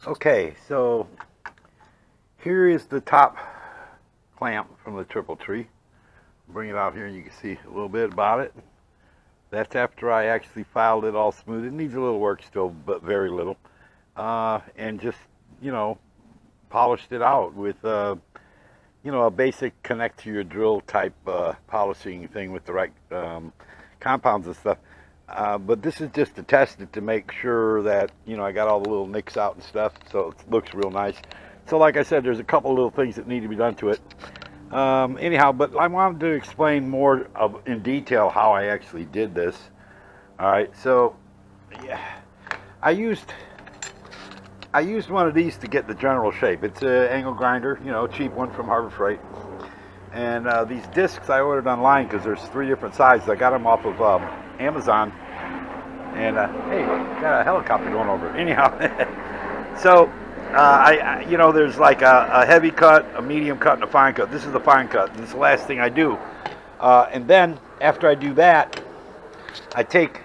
Okay, so here is the top clamp from the triple tree. Bring it out here and you can see a little bit about it. That's after I actually filed it all smooth. It needs a little work still, but very little. And just, polished it out with, a basic connect to your drill type polishing thing with the right compounds and stuff. But this is just to test it to make sure that, I got all the little nicks out and stuff, so it looks real nice. So like I said, there's a couple little things that need to be done to it. Anyhow, but I wanted to explain more in detail how I actually did this. All right, so yeah, I used one of these to get the general shape. It's an angle grinder, cheap one from Harbor Freight. And these discs I ordered online because there's 3 different sizes. I got them off of Amazon. And hey, got a helicopter going over. Anyhow, so there's like a heavy cut, a medium cut, and a fine cut. This is the fine cut. And this is the last thing I do. And then after I do that, I take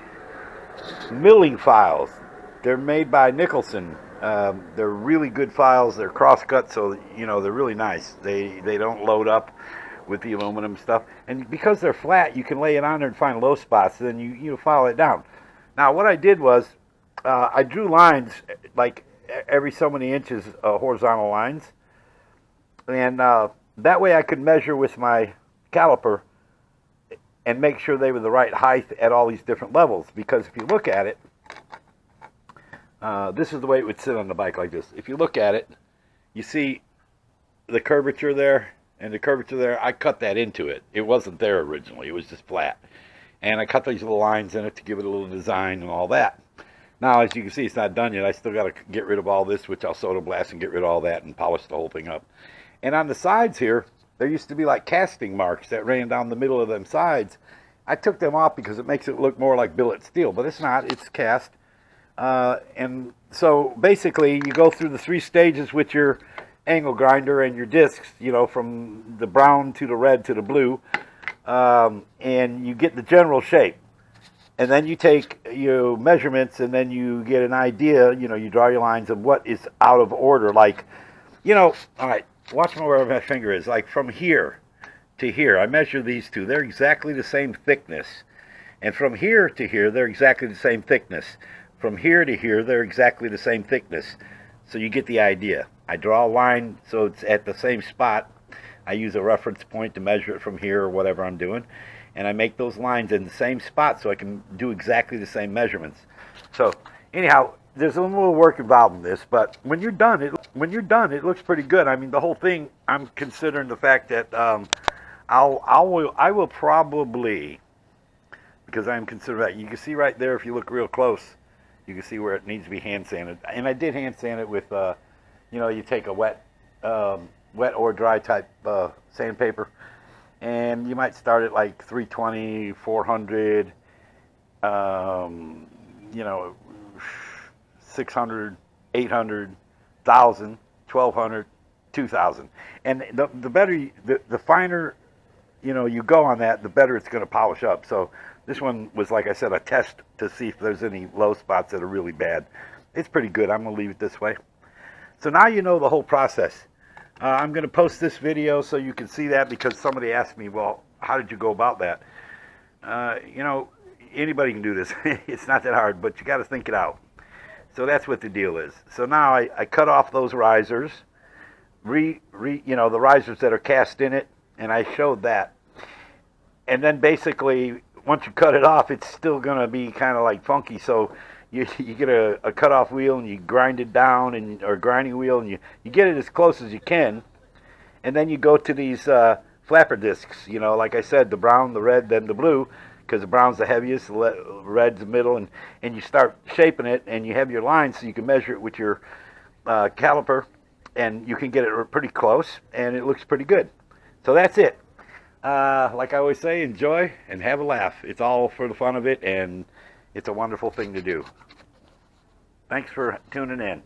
milling files. They're made by Nicholson. They're really good files. They're cross cut, so they're really nice. They don't load up with the aluminum stuff, and because they're flat, you can lay it on there and find low spots. And then you file it down. Now, what I did was I drew lines like every so many inches, horizontal lines, and that way I could measure with my caliper and make sure they were the right height at all these different levels. Because if you look at it, this is the way it would sit on the bike, like this. If you look at it, you see the curvature there and the curvature there. I cut that into it. It wasn't there originally. It was just flat. And I cut these little lines in it to give it a little design and all that. Now, as you can see, it's not done yet. I still got to get rid of all this, which I'll soda blast and get rid of all that and polish the whole thing up. And on the sides here, there used to be like casting marks that ran down the middle of them sides. I took them off because it makes it look more like billet steel, but it's not. It's cast. And so basically you go through the 3 stages with your angle grinder and your discs, from the brown to the red to the blue, and you get the general shape. And then you take your measurements and then you get an idea, you draw your lines of what is out of order. Like, all right, watch where my finger is. Like from here to here, I measure these 2. They're exactly the same thickness. And from here to here, they're exactly the same thickness. From here to here, they're exactly the same thickness. So you get the idea. I draw a line so it's at the same spot. I use a reference point to measure it from here or whatever I'm doing. And I make those lines in the same spot so I can do exactly the same measurements. So anyhow, there's a little work involved in this, but when you're done, it looks pretty good. I mean, the whole thing, I'm considering the fact that I will probably, because I'm considering that, you can see right there if you look real close, you can see where it needs to be hand sanded. And I did hand sand it with, you take a wet or dry type sandpaper, and you might start at like 320, 400, 600, 800, 1,000, 1,200, 2,000. And the better, the finer, you go on that, the better it's going to polish up. So this one was, like I said, a test to see if there's any low spots that are really bad. It's pretty good. I'm going to leave it this way. So now you know the whole process. I'm going to post this video so you can see that, because somebody asked me, well, how did you go about that? Anybody can do this. It's not that hard, but you got to think it out. So that's what the deal is. So now I cut off those risers, the risers that are cast in it, and I showed that. And then basically, once you cut it off, it's still going to be kind of like funky. So you get a cut-off wheel and you grind it down, or grinding wheel, and you get it as close as you can. And then you go to these flapper discs, like I said, the brown, the red, then the blue, because the brown's the heaviest, the red's the middle, and you start shaping it, and you have your lines so you can measure it with your caliper, and you can get it pretty close, and it looks pretty good. So that's it. Like I always say, enjoy and have a laugh. It's all for the fun of it, and it's a wonderful thing to do. Thanks for tuning in.